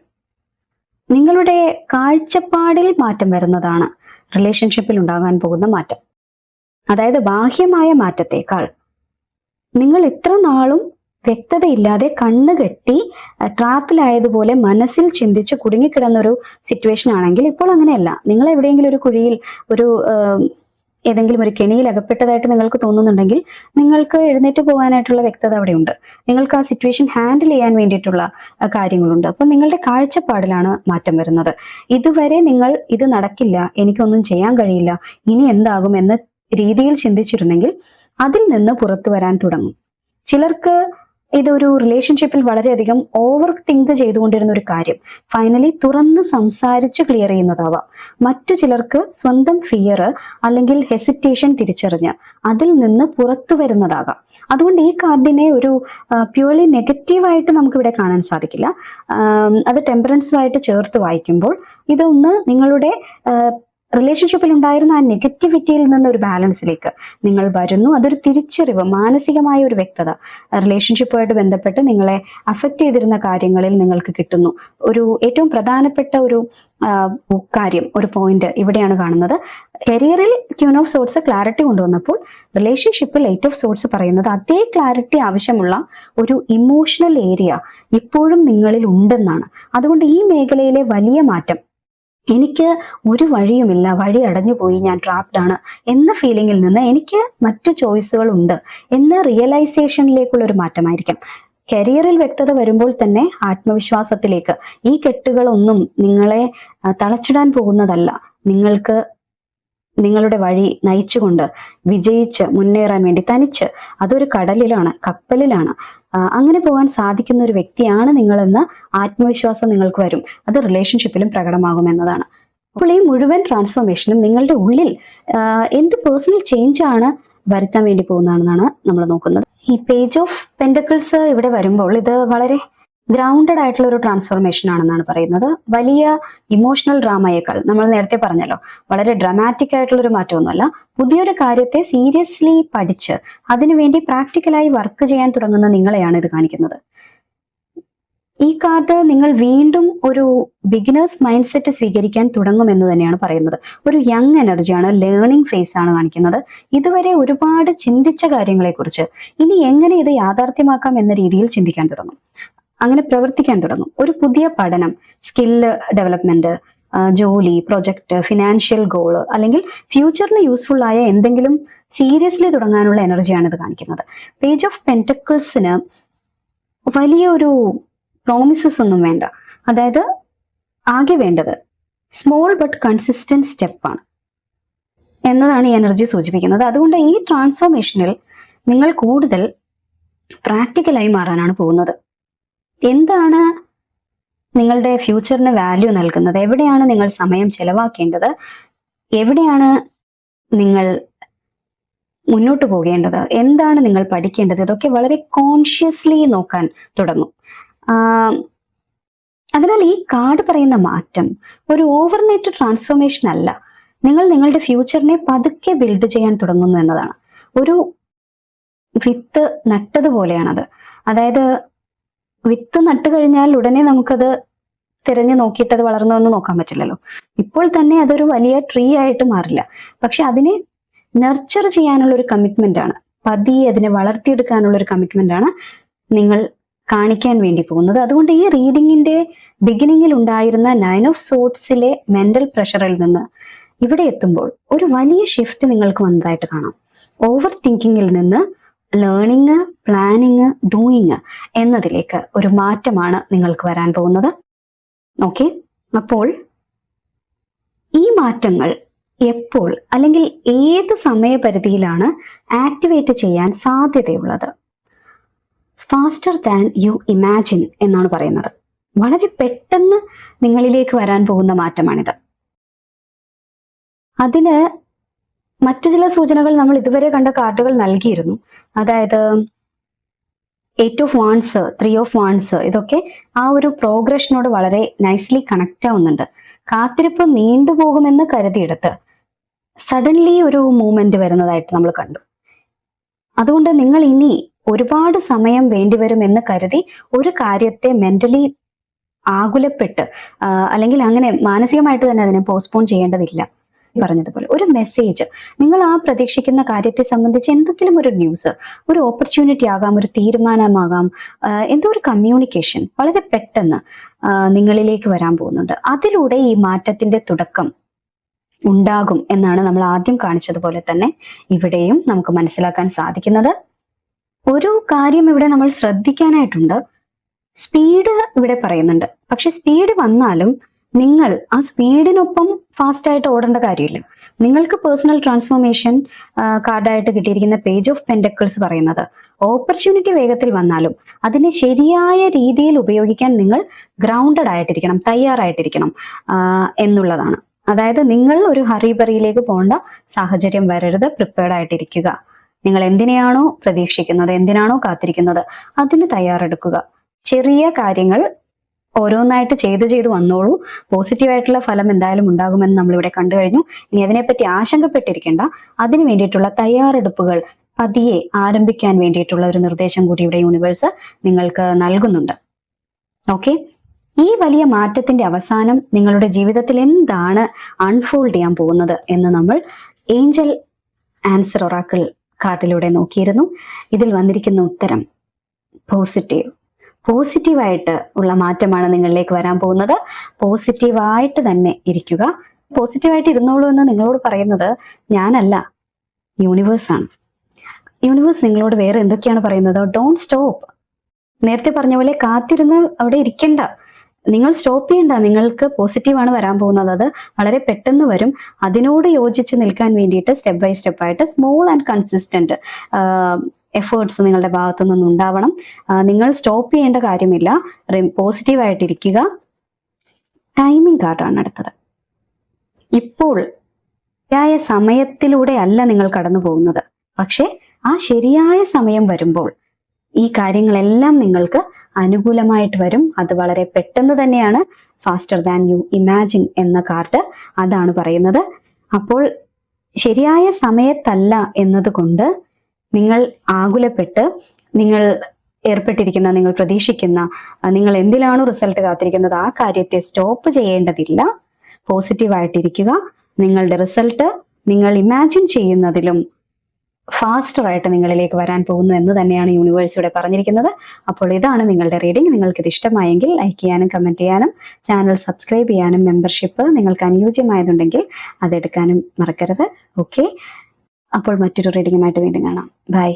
നിങ്ങളുടെ കാഴ്ചപ്പാടിൽ മാറ്റം വരുന്നതാണ് റിലേഷൻഷിപ്പിൽ ഉണ്ടാകാൻ പോകുന്ന മാറ്റം. അതായത് ബാഹ്യമായ മാറ്റത്തേക്കാൾ നിങ്ങൾ ഇത്ര നാളും വ്യക്തതയില്ലാതെ കണ്ണുകെട്ടി ട്രാപ്പിലായതുപോലെ മനസ്സിൽ ചിന്തിച്ച് കുടുങ്ങിക്കിടന്നൊരു സിറ്റുവേഷൻ ആണെങ്കിൽ ഇപ്പോൾ അങ്ങനെയല്ല. നിങ്ങൾ എവിടെയെങ്കിലും ഒരു കുഴിയിൽ, ഒരു ഏതെങ്കിലും ഒരു കെണിയിൽ അകപ്പെട്ടതായിട്ട് നിങ്ങൾക്ക് തോന്നുന്നുണ്ടെങ്കിൽ നിങ്ങൾക്ക് എഴുന്നേറ്റ് പോകാനായിട്ടുള്ള വ്യക്തത അവിടെയുണ്ട്. നിങ്ങൾക്ക് ആ സിറ്റുവേഷൻ ഹാൻഡിൽ ചെയ്യാൻ വേണ്ടിയിട്ടുള്ള കാര്യങ്ങളുണ്ട്. അപ്പം നിങ്ങളുടെ കാഴ്ചപ്പാടിലാണ് മാറ്റം വരുന്നത്. ഇതുവരെ നിങ്ങൾ ഇത് നടക്കില്ല, എനിക്കൊന്നും ചെയ്യാൻ കഴിയില്ല, ഇനി എന്താകും എന്ന രീതിയിൽ ചിന്തിച്ചിരുന്നെങ്കിൽ അതിൽ നിന്ന് പുറത്തു വരാൻ തുടങ്ങും. ചിലർക്ക് ഇതൊരു റിലേഷൻഷിപ്പിൽ വളരെയധികം ഓവർ തിങ്ക് ചെയ്തുകൊണ്ടിരുന്ന ഒരു കാര്യം ഫൈനലി തുറന്ന് സംസാരിച്ച് ക്ലിയർ ചെയ്യുന്നതാവാം. മറ്റു ചിലർക്ക് സ്വന്തം ഫിയർ അല്ലെങ്കിൽ ഹെസിറ്റേഷൻ തിരിച്ചറിഞ്ഞ് അതിൽ നിന്ന് പുറത്തു വരുന്നതാകാം. അതുകൊണ്ട് ഈ കാർഡിനെ ഒരു പ്യൂർലി നെഗറ്റീവായിട്ട് നമുക്കിവിടെ കാണാൻ സാധിക്കില്ല. അത് ടെമ്പറൻസുമായിട്ട് ചേർത്ത് വായിക്കുമ്പോൾ ഇതൊന്ന് നിങ്ങളുടെ റിലേഷൻഷിപ്പിൽ ഉണ്ടായിരുന്ന ആ നെഗറ്റിവിറ്റിയിൽ നിന്ന് ഒരു ബാലൻസിലേക്ക് നിങ്ങൾ വരുന്നു. അതൊരു തിരിച്ചറിവ്, മാനസികമായ ഒരു വ്യക്തത റിലേഷൻഷിപ്പുമായിട്ട് ബന്ധപ്പെട്ട് നിങ്ങളെ അഫക്റ്റ് ചെയ്തിരുന്ന കാര്യങ്ങളിൽ നിങ്ങൾക്ക് കിട്ടുന്നു. ഒരു ഏറ്റവും പ്രധാനപ്പെട്ട ഒരു കാര്യം, ഒരു പോയിന്റ് ഇവിടെയാണ് കാണുന്നത്. കരിയറിൽ ക്യൂൻ ഓഫ് സോർട്സ് ക്ലാരിറ്റി കൊണ്ടുവന്നപ്പോൾ റിലേഷൻഷിപ്പിൽ എയ്റ്റ് ഓഫ് സോർട്സ് പറയുന്നത് അതേ ക്ലാരിറ്റി ആവശ്യമുള്ള ഒരു ഇമോഷണൽ ഏരിയ ഇപ്പോഴും നിങ്ങളിൽ ഉണ്ടെന്നാണ്. അതുകൊണ്ട് ഈ മേഖലയിലെ വലിയ മാറ്റം, എനിക്ക് ഒരു വഴിയുമില്ല, വഴി അടഞ്ഞുപോയി, ഞാൻ ട്രാപ്ഡ് ആണ് എന്ന ഫീലിംഗിൽ നിന്ന് എനിക്ക് മറ്റു ചോയ്സുകൾ ഉണ്ട് എന്ന റിയലൈസേഷനിലേക്കുള്ള ഒരു മാറ്റമായിരിക്കാം. കരിയറിൽ വ്യക്തത വരുമ്പോൾ തന്നെ ആത്മവിശ്വാസത്തിലേക്ക്, ഈ കെട്ടുകളൊന്നും നിങ്ങളെ തളച്ചിടാൻ പോകുന്നതല്ല, നിങ്ങൾക്ക് നിങ്ങളുടെ വഴി നയിച്ചുകൊണ്ട് വിജയിച്ച് മുന്നേറാൻ വേണ്ടി തനിച്ച്, അതൊരു കടലിലാണ്, കപ്പലിലാണ്, അങ്ങനെ പോകാൻ സാധിക്കുന്ന ഒരു വ്യക്തിയാണ് നിങ്ങളെന്ന ആത്മവിശ്വാസം നിങ്ങൾക്ക് വരും. അത് റിലേഷൻഷിപ്പിലും പ്രകടമാകുമെന്നതാണ്. അപ്പോൾ ഈ മുഴുവൻ ട്രാൻസ്ഫോർമേഷനും നിങ്ങളുടെ ഉള്ളിൽ എന്ത് പേഴ്സണൽ ചേഞ്ച് ആണ് വരുത്താൻ വേണ്ടി പോകുന്നതാണെന്നാണ് നമ്മൾ നോക്കുന്നത്. ഈ പേജ് ഓഫ് പെന്റക്കിൾസ് ഇവിടെ വരുമ്പോൾ ഇത് വളരെ ഗ്രൗണ്ടഡ് ആയിട്ടുള്ള ഒരു ട്രാൻസ്ഫോർമേഷൻ ആണെന്നാണ് പറയുന്നത്. വലിയ ഇമോഷണൽ ഡ്രാമയേക്കാൾ, നമ്മൾ നേരത്തെ പറഞ്ഞല്ലോ, വളരെ ഡ്രാമാറ്റിക് ആയിട്ടുള്ള ഒരു മാറ്റമൊന്നുമല്ല. പുതിയൊരു കാര്യത്തെ സീരിയസ്ലി പഠിച്ച് അതിനുവേണ്ടി പ്രാക്ടിക്കലായി വർക്ക് ചെയ്യാൻ തുടങ്ങുന്ന നിങ്ങളെയാണ് ഇത് കാണിക്കുന്നത്. ഈ കാർഡ് നിങ്ങൾ വീണ്ടും ഒരു ബിഗിനേഴ്സ് മൈൻഡ് സെറ്റ് സ്വീകരിക്കാൻ തുടങ്ങുമെന്ന് തന്നെയാണ് പറയുന്നത്. ഒരു യങ് എനർജിയാണ്, ലേണിംഗ് ഫേസ് ആണ് കാണിക്കുന്നത്. ഇതുവരെ ഒരുപാട് ചിന്തിച്ച കാര്യങ്ങളെക്കുറിച്ച് ഇനി എങ്ങനെ ഇത് യാഥാർത്ഥ്യമാക്കാം എന്ന രീതിയിൽ ചിന്തിക്കാൻ തുടങ്ങും, അങ്ങനെ പ്രവർത്തിക്കാൻ തുടങ്ങും. ഒരു പുതിയ പഠനം, സ്കില്ല് ഡെവലപ്മെന്റ്, ജോലി, പ്രൊജക്ട്, ഫിനാൻഷ്യൽ ഗോള് അല്ലെങ്കിൽ ഫ്യൂച്ചറിന് യൂസ്ഫുൾ ആയ എന്തെങ്കിലും സീരിയസ്ലി തുടങ്ങാനുള്ള എനർജിയാണ് ഇത് കാണിക്കുന്നത്. പേജ് ഓഫ് പെന്റക്കിൾസിന് വലിയൊരു പ്രോമിസസ് ഒന്നും വേണ്ട. അതായത് ആകെ വേണ്ടത് സ്മോൾ ബട്ട് കൺസിസ്റ്റന്റ് സ്റ്റെപ്പാണ് എന്നതാണ് ഈ എനർജി സൂചിപ്പിക്കുന്നത്. അതുകൊണ്ട് ഈ ട്രാൻസ്ഫോർമേഷനിൽ നിങ്ങൾ കൂടുതൽ പ്രാക്ടിക്കലായി മാറാനാണ് പോകുന്നത്. എന്താണ് നിങ്ങളുടെ ഫ്യൂച്ചറിന് വാല്യൂ നൽകുന്നത്, എവിടെയാണ് നിങ്ങൾ സമയം ചെലവാക്കേണ്ടത്, എവിടെയാണ് നിങ്ങൾ മുന്നോട്ട് പോകേണ്ടത്, എന്താണ് നിങ്ങൾ പഠിക്കേണ്ടത്, ഇതൊക്കെ വളരെ കോൺഷ്യസ്ലി നോക്കാൻ തുടങ്ങും. അതിനാൽ ഈ കാർഡ് പറയുന്ന മാറ്റം ഒരു ഓവർനൈറ്റ് ട്രാൻസ്ഫോർമേഷൻ അല്ല, നിങ്ങൾ നിങ്ങളുടെ ഫ്യൂച്ചറിനെ പതുക്കെ ബിൽഡ് ചെയ്യാൻ തുടങ്ങുന്നു എന്നതാണ്. ഒരു വിത്ത് നട്ടതുപോലെയാണത്. അതായത് വിത്ത് നട്ട് കഴിഞ്ഞാൽ ഉടനെ നമുക്കത് തിരഞ്ഞു നോക്കിയിട്ട് അത് വളർന്നോന്ന് നോക്കാൻ പറ്റില്ലല്ലോ. ഇപ്പോൾ തന്നെ അതൊരു വലിയ ട്രീ ആയിട്ട് മാറില്ല. പക്ഷെ അതിനെ നർച്ചർ ചെയ്യാനുള്ള ഒരു കമ്മിറ്റ്മെന്റ് ആണ്, പതിയെ അതിനെ വളർത്തിയെടുക്കാനുള്ള ഒരു കമ്മിറ്റ്മെന്റ് ആണ് നിങ്ങൾ കാണിക്കാൻ വേണ്ടി പോകുന്നത്. അതുകൊണ്ട് ഈ റീഡിങ്ങിന്റെ ബിഗിനിങ്ങിൽ ഉണ്ടായിരുന്ന 9 ഓഫ് സോർട്സിലെ മെന്റൽ പ്രഷറിൽ നിന്ന് ഇവിടെ എത്തുമ്പോൾ ഒരു വലിയ ഷിഫ്റ്റ് നിങ്ങൾക്ക് വന്നതായിട്ട് കാണാം. ഓവർ തിങ്കിങ്ങിൽ നിന്ന് ലേണിങ്, പ്ലാനിങ്, ഡൂയിങ് എന്നതിലേക്ക് ഒരു മാറ്റമാണ് നിങ്ങൾക്ക് വരാൻ പോകുന്നത്. ഓക്കെ, അപ്പോൾ ഈ മാറ്റങ്ങൾ എപ്പോൾ അല്ലെങ്കിൽ ഏത് സമയപരിധിയിലാണ് ആക്ടിവേറ്റ് ചെയ്യാൻ സാധ്യതയുള്ളത്? ഫാസ്റ്റർ ദാൻ യു ഇമാജിൻ എന്നാണ് പറയുന്നത്. വളരെ പെട്ടെന്ന് നിങ്ങളിലേക്ക് വരാൻ പോകുന്ന മാറ്റമാണിത്. അതിന് മറ്റു ചില സൂചനകൾ നമ്മൾ ഇതുവരെ കണ്ട കാർഡുകൾ നൽകിയിരുന്നു. അതായത് 8 ഓഫ് വാൺസ്, 3 ഓഫ് വാൺസ്, ഇതൊക്കെ ആ ഒരു പ്രോഗ്രഷനോട് വളരെ നൈസ്ലി കണക്റ്റ് ആവുന്നുണ്ട്. കാത്തിരിപ്പ് നീണ്ടുപോകുമെന്ന് കരുതിയെടുത്ത് സഡൻലി ഒരു മൂവ്മെന്റ് വരുന്നതായിട്ട് നമ്മൾ കണ്ടു. അതുകൊണ്ട് നിങ്ങൾ ഇനി ഒരുപാട് സമയം വേണ്ടിവരുമെന്ന് കരുതി ഒരു കാര്യത്തെ മെന്റലി ആകുലപ്പെട്ട് അല്ലെങ്കിൽ അങ്ങനെ മാനസികമായിട്ട് തന്നെ അതിനെ പോസ്റ്റ്പോൺ ചെയ്യേണ്ടതില്ല. പറഞ്ഞതുപോലെ ഒരു മെസ്സേജ്, നിങ്ങൾ ആ പ്രതീക്ഷിക്കുന്ന കാര്യത്തെ സംബന്ധിച്ച് എന്തെങ്കിലും ഒരു ന്യൂസ്, ഒരു ഓപ്പർച്യൂണിറ്റി ആകാം, ഒരു തീരുമാനമാകാം, എന്തോ ഒരു കമ്മ്യൂണിക്കേഷൻ വളരെ പെട്ടെന്ന് നിങ്ങളിലേക്ക് വരാൻ പോകുന്നുണ്ട്. അതിലൂടെ ഈ മാറ്റത്തിന്റെ തുടക്കം ഉണ്ടാകും എന്നാണ് നമ്മൾ ആദ്യം കാണിച്ചതുപോലെ തന്നെ ഇവിടെയും നമുക്ക് മനസ്സിലാക്കാൻ സാധിക്കുന്നത്. ഒരു കാര്യം ഇവിടെ നമ്മൾ ശ്രദ്ധിക്കാനായിട്ടുണ്ട്. സ്പീഡ് ഇവിടെ പറയുന്നുണ്ട്, പക്ഷെ സ്പീഡ് വന്നാലും നിങ്ങൾ ആ സ്പീഡിനൊപ്പം ഫാസ്റ്റ് ആയിട്ട് ഓടേണ്ട കാര്യമില്ല. നിങ്ങൾക്ക് പേഴ്സണൽ ട്രാൻസ്ഫോർമേഷൻ കാർഡായിട്ട് കിട്ടിയിരിക്കുന്ന പേജ് ഓഫ് പെന്റക്കിൾസ് പറയുന്നത് ഓപ്പർച്യൂണിറ്റി വേഗത്തിൽ വന്നാലും അതിനെ ശരിയായ രീതിയിൽ ഉപയോഗിക്കാൻ നിങ്ങൾ ഗ്രൗണ്ടഡ് ആയിട്ടിരിക്കണം, തയ്യാറായിട്ടിരിക്കണം എന്നുള്ളതാണ്. അതായത് നിങ്ങൾ ഒരു ഹറിബറിയിലേക്ക് പോകേണ്ട സാഹചര്യം വരരുത്, പ്രിപ്പയർഡ് ആയിട്ടിരിക്കുക. നിങ്ങൾ എന്തിനെയാണോ പ്രതീക്ഷിക്കുന്നത്, എന്തിനാണോ കാത്തിരിക്കുന്നത്, അതിന് തയ്യാറെടുക്കുക. ചെറിയ കാര്യങ്ങൾ ഓരോന്നായിട്ട് ചെയ്ത് വന്നോളൂ. പോസിറ്റീവായിട്ടുള്ള ഫലം എന്തായാലും ഉണ്ടാകുമെന്ന് നമ്മളിവിടെ കണ്ടു കഴിഞ്ഞു. ഇനി അതിനെപ്പറ്റി ആശങ്കപ്പെട്ടിരിക്കേണ്ട, അതിനു വേണ്ടിയിട്ടുള്ള തയ്യാറെടുപ്പുകൾ പതിയെ ആരംഭിക്കാൻ വേണ്ടിയിട്ടുള്ള ഒരു നിർദ്ദേശം കൂടി ഇവിടെ യൂണിവേഴ്സ് നിങ്ങൾക്ക് നൽകുന്നുണ്ട്. ഓക്കെ, ഈ വലിയ മാറ്റത്തിന്റെ അവസാനം നിങ്ങളുടെ ജീവിതത്തിൽ എന്താണ് അൺഫോൾഡ് ചെയ്യാൻ പോകുന്നത് എന്ന് നമ്മൾ ഏഞ്ചൽ ആൻസർ ഒറാക്കിൾ കാർഡിലൂടെ നോക്കിയിരുന്നു. ഇതിൽ വന്നിരിക്കുന്ന ഉത്തരം പോസിറ്റീവായിട്ട് ഉള്ള മാറ്റമാണ് നിങ്ങളിലേക്ക് വരാൻ പോകുന്നത്. പോസിറ്റീവായിട്ട് തന്നെ ഇരിക്കുക. പോസിറ്റീവായിട്ട് ഇരുന്നോളൂ എന്ന് നിങ്ങളോട് പറയുന്നത് ഞാനല്ല, യൂണിവേഴ്സാണ്. യൂണിവേഴ്സ് നിങ്ങളോട് വേറെ എന്തൊക്കെയാണ് പറയുന്നത്? Don't stop. നേരത്തെ പറഞ്ഞ പോലെ കാത്തിരുന്ന് അവിടെ ഇരിക്കണ്ട, നിങ്ങൾ സ്റ്റോപ്പ് ചെയ്യണ്ട. നിങ്ങൾക്ക് പോസിറ്റീവാണ് വരാൻ പോകുന്നത്. അത് വളരെ പെട്ടെന്ന് വരും. അതിനോട് യോജിച്ച് നിൽക്കാൻ വേണ്ടിയിട്ട് സ്റ്റെപ്പ് ബൈ സ്റ്റെപ്പ് ആയിട്ട് സ്മോൾ ആൻഡ് കൺസിസ്റ്റന്റ് എഫേർട്സ് നിങ്ങളുടെ ഭാഗത്തു നിന്നും ഉണ്ടാവണം. നിങ്ങൾ സ്റ്റോപ്പ് ചെയ്യേണ്ട കാര്യമില്ല. പോസിറ്റീവായിട്ടിരിക്കുക. ടൈമിംഗ് കാർഡാണ് അടുത്തത്. ഇപ്പോൾ ശരിയായ സമയത്തിലൂടെ അല്ല നിങ്ങൾ കടന്നു പോകുന്നത്, പക്ഷെ ആ ശരിയായ സമയം വരുമ്പോൾ ഈ കാര്യങ്ങളെല്ലാം നിങ്ങൾക്ക് അനുകൂലമായിട്ട് വരും. അത് വളരെ പെട്ടെന്ന് തന്നെയാണ്. ഫാസ്റ്റർ ദാൻ യു ഇമാജിൻ എന്ന കാർഡ് അതാണ് പറയുന്നത്. അപ്പോൾ ശരിയായ സമയത്തല്ല എന്നതുകൊണ്ട് നിങ്ങൾ ആകുലപ്പെട്ട് നിങ്ങൾ ഏർപ്പെട്ടിരിക്കുന്ന, നിങ്ങൾ പ്രതീക്ഷിക്കുന്ന, നിങ്ങൾ എന്തിലാണോ റിസൾട്ട് കാത്തിരിക്കുന്നത് ആ കാര്യത്തെ സ്റ്റോപ്പ് ചെയ്യേണ്ടതില്ല. പോസിറ്റീവായിട്ടിരിക്കുക. നിങ്ങളുടെ റിസൾട്ട് നിങ്ങൾ ഇമാജിൻ ചെയ്യുന്നതിലും ഫാസ്റ്ററായിട്ട് നിങ്ങളിലേക്ക് വരാൻ പോകുന്നു എന്ന് തന്നെയാണ് യൂണിവേഴ്സ് ഇവിടെ പറഞ്ഞിരിക്കുന്നത്. അപ്പോൾ ഇതാണ് നിങ്ങളുടെ റീഡിംഗ്. നിങ്ങൾക്ക് ഇത് ഇഷ്ടമായെങ്കിൽ ലൈക്ക് ചെയ്യാനും കമന്റ് ചെയ്യാനും ചാനൽ സബ്സ്ക്രൈബ് ചെയ്യാനും മെമ്പർഷിപ്പ് നിങ്ങൾക്ക് അനുയോജ്യമായതുണ്ടെങ്കിൽ അതെടുക്കാനും മറക്കരുത്. ഓക്കെ, അപ്പോൾ മറ്റൊരു റീഡിങ്ങുമായിട്ട് വീണ്ടും കാണാം. ബൈ.